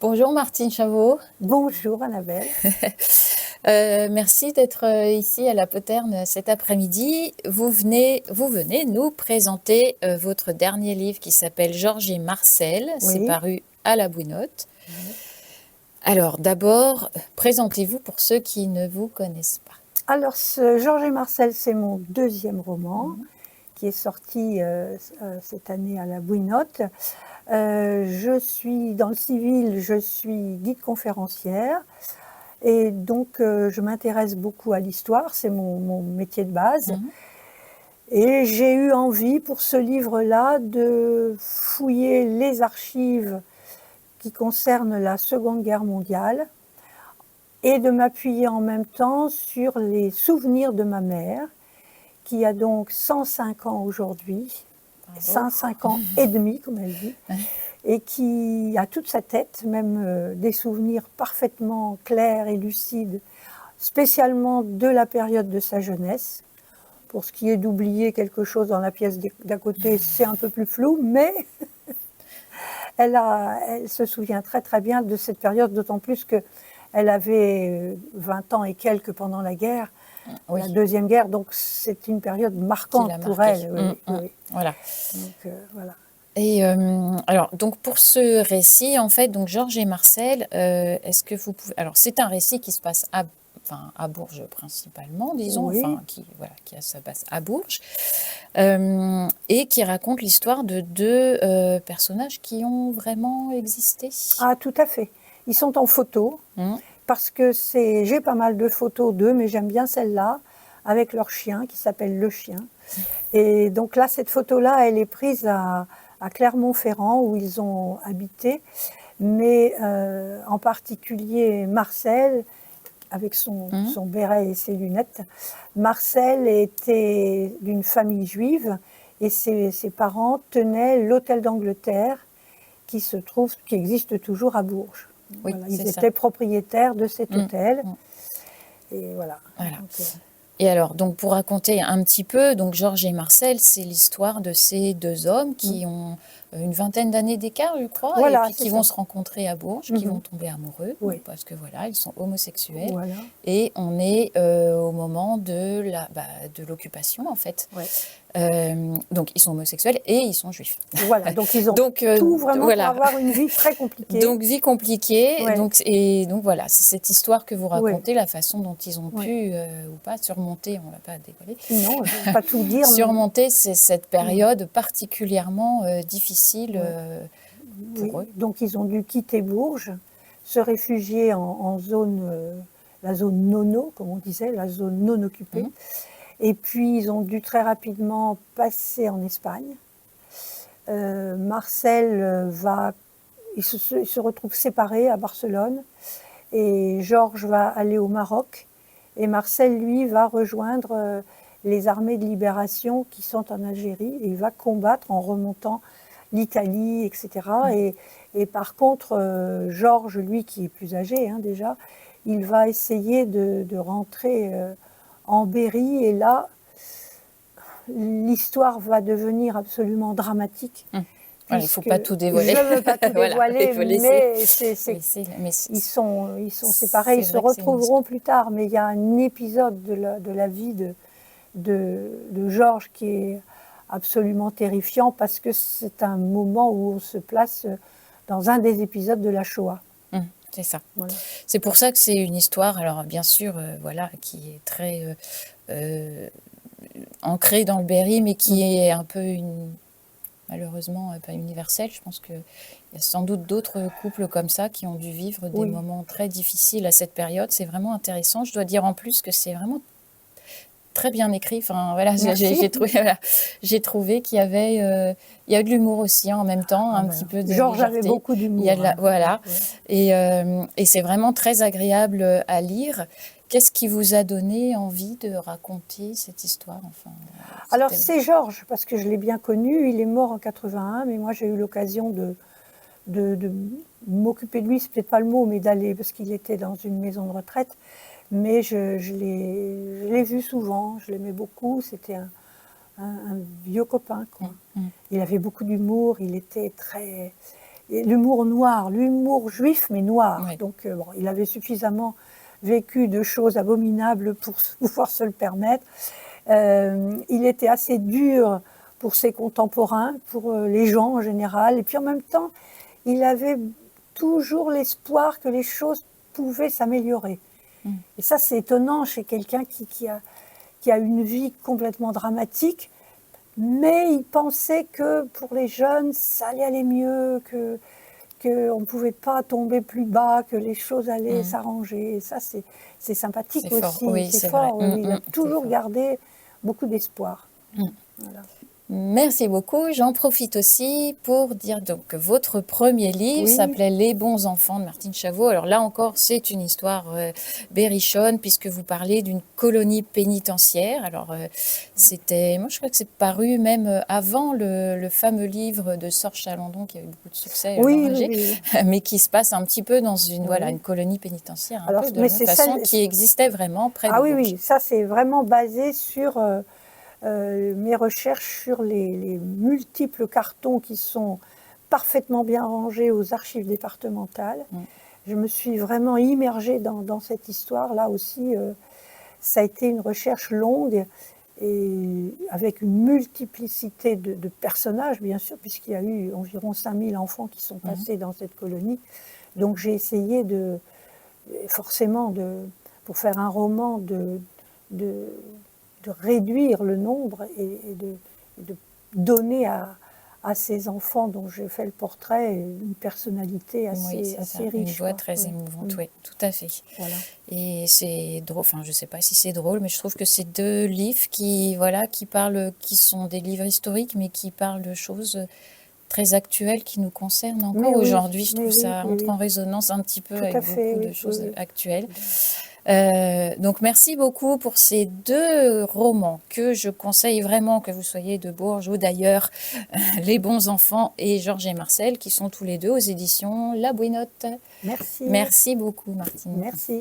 Bonjour Martine Chavot. Bonjour Annabelle. Merci d'être ici à la Poterne cet après-midi. Vous venez nous présenter votre dernier livre qui s'appelle Georges et Marcel. C'est Oui. paru à la Bouinotte. Oui. Alors d'abord, présentez-vous pour ceux qui ne vous connaissent pas. Alors, Georges et Marcel, c'est mon deuxième roman qui est sorti cette année à la Bouinotte. Je suis dans le civil, je suis guide conférencière et donc je m'intéresse beaucoup à l'histoire, c'est mon métier de base. Et j'ai eu envie pour ce livre-là de fouiller les archives qui concernent la Seconde Guerre mondiale et de m'appuyer en même temps sur les souvenirs de ma mère, qui a donc 105 ans aujourd'hui, 105 ans et demi, comme elle dit, et qui a toute sa tête, même des souvenirs parfaitement clairs et lucides, spécialement de la période de sa jeunesse. Pour ce qui est d'oublier quelque chose dans la pièce d'à côté, c'est un peu plus flou, mais elle se souvient très très bien de cette période, d'autant plus qu'elle avait 20 ans et quelques pendant la guerre, la Deuxième Guerre, donc c'est une période marquante pour elle. Oui. Voilà. Donc, voilà. Et alors, donc pour ce récit, en fait, donc Georges et Marcel, est-ce que vous pouvez... Alors, c'est un récit qui se passe à Bourges principalement, disons, Oui. qui a sa base à Bourges, et qui raconte l'histoire de deux personnages qui ont vraiment existé. Ah, tout à fait. Ils sont en photo, parce que j'ai pas mal de photos d'eux, mais j'aime bien celle-là, avec leur chien, qui s'appelle Le Chien. Et donc là, cette photo-là, elle est prise à Clermont-Ferrand, où ils ont habité, mais en particulier Marcel, avec son béret et ses lunettes. Marcel était d'une famille juive et ses parents tenaient l'hôtel d'Angleterre qui existe toujours à Bourges. Oui, voilà, ils étaient propriétaires de cet hôtel. Et voilà. Et alors, donc pour raconter un petit peu, donc Georges et Marcel, c'est l'histoire de ces deux hommes qui ont une vingtaine d'années d'écart, je crois, Voilà, et puis qui vont se rencontrer à Bourges, qui vont tomber amoureux, parce que voilà, ils sont homosexuels. Voilà. Et on est au moment de l'occupation, en fait. Ouais. Donc ils sont homosexuels et ils sont juifs. Voilà, donc ils ont tout vraiment pour avoir une vie très compliquée. Donc vie compliquée, donc voilà, c'est cette histoire que vous racontez, la façon dont ils ont pu ou pas surmonter, on ne va pas dévoiler. Non, je ne vais pas tout dire. Surmonter cette période particulièrement difficile pour eux. Donc ils ont dû quitter Bourges, se réfugier en zone, la zone nono, comme on disait, la zone non occupée. Et puis ils ont dû très rapidement passer en Espagne. Marcel il se retrouve séparé à Barcelone et Georges va aller au Maroc et Marcel, lui, va rejoindre les armées de libération qui sont en Algérie et il va combattre en remontant l'Italie, etc. Et par contre, Georges, lui, qui est plus âgé déjà, il va essayer de rentrer en Berry et là, l'histoire va devenir absolument dramatique. Il ne faut pas tout dévoiler. Je ne veux pas tout dévoiler, mais ils sont séparés, ils se retrouveront plus tard. Mais il y a un épisode de la vie de Georges qui est absolument terrifiant parce que c'est un moment où on se place dans un des épisodes de la Shoah. C'est ça. Voilà. C'est pour ça que c'est une histoire, alors bien sûr, qui est très ancrée dans le Berry, mais qui est un peu malheureusement pas universelle. Je pense qu'il y a sans doute d'autres couples comme ça qui ont dû vivre des moments très difficiles à cette période. C'est vraiment intéressant. Je dois dire en plus que c'est vraiment très bien écrit. Enfin, voilà, j'ai trouvé qu'il y avait il y a de l'humour aussi en même temps, un petit peu de Georges avait beaucoup d'humour. Et c'est vraiment très agréable à lire. Qu'est-ce qui vous a donné envie de raconter cette histoire Alors c'est Georges, parce que je l'ai bien connu, il est mort en 81, mais moi j'ai eu l'occasion de m'occuper de lui, c'est peut-être pas le mot, mais d'aller, parce qu'il était dans une maison de retraite, mais je l'ai vu souvent, je l'aimais beaucoup, c'était un vieux copain, quoi. Il avait beaucoup d'humour, il était très et l'humour noir, l'humour juif, mais noir. Oui. Donc, bon, il avait suffisamment vécu de choses abominables pour pouvoir se le permettre. Il était assez dur pour ses contemporains, pour les gens en général. Et puis en même temps, il avait toujours l'espoir que les choses pouvaient s'améliorer. Et ça, c'est étonnant chez quelqu'un qui a une vie complètement dramatique, mais il pensait que pour les jeunes, ça allait aller mieux, qu'on ne pouvait pas tomber plus bas, que les choses allaient s'arranger. Et ça, c'est sympathique C'est fort, aussi. oui, c'est c'est fort. vrai. Oui, il a toujours fort. gardé beaucoup d'espoir. Voilà. Merci beaucoup. J'en profite aussi pour dire donc que votre premier livre s'appelait Les bons enfants de Martine Chavot. Alors là encore, c'est une histoire berrichonne puisque vous parlez d'une colonie pénitentiaire. Alors c'était, moi je crois que c'est paru même avant le fameux livre de Sorge Chalandon qui avait beaucoup de succès, Oui. mais qui se passe un petit peu dans une colonie pénitentiaire, un peu de la même façon, qui existait vraiment près de Bourges. Oui, ça c'est vraiment basé sur mes recherches sur les multiples cartons qui sont parfaitement bien rangés aux archives départementales. Je me suis vraiment immergée dans cette histoire. Là aussi, ça a été une recherche longue et avec une multiplicité de personnages, bien sûr, puisqu'il y a eu environ 5000 enfants qui sont passés dans cette colonie. Donc j'ai essayé forcément, pour faire un roman, de réduire le nombre et de donner à ces enfants dont j'ai fait le portrait une personnalité assez riche. Une voix très émouvante, oui, tout à fait. Voilà. Et c'est drôle, enfin je ne sais pas si c'est drôle, mais je trouve que c'est 2 livres qui parlent, qui sont des livres historiques, mais qui parlent de choses très actuelles qui nous concernent encore aujourd'hui. Je trouve ça entre en résonance un petit peu avec beaucoup de choses actuelles. Donc merci beaucoup pour ces 2 romans que je conseille vraiment, que vous soyez de Bourges ou d'ailleurs, Les bons enfants et Georges et Marcel, qui sont tous les 2 aux éditions La Bouinotte. Merci. Merci beaucoup Martine. Merci.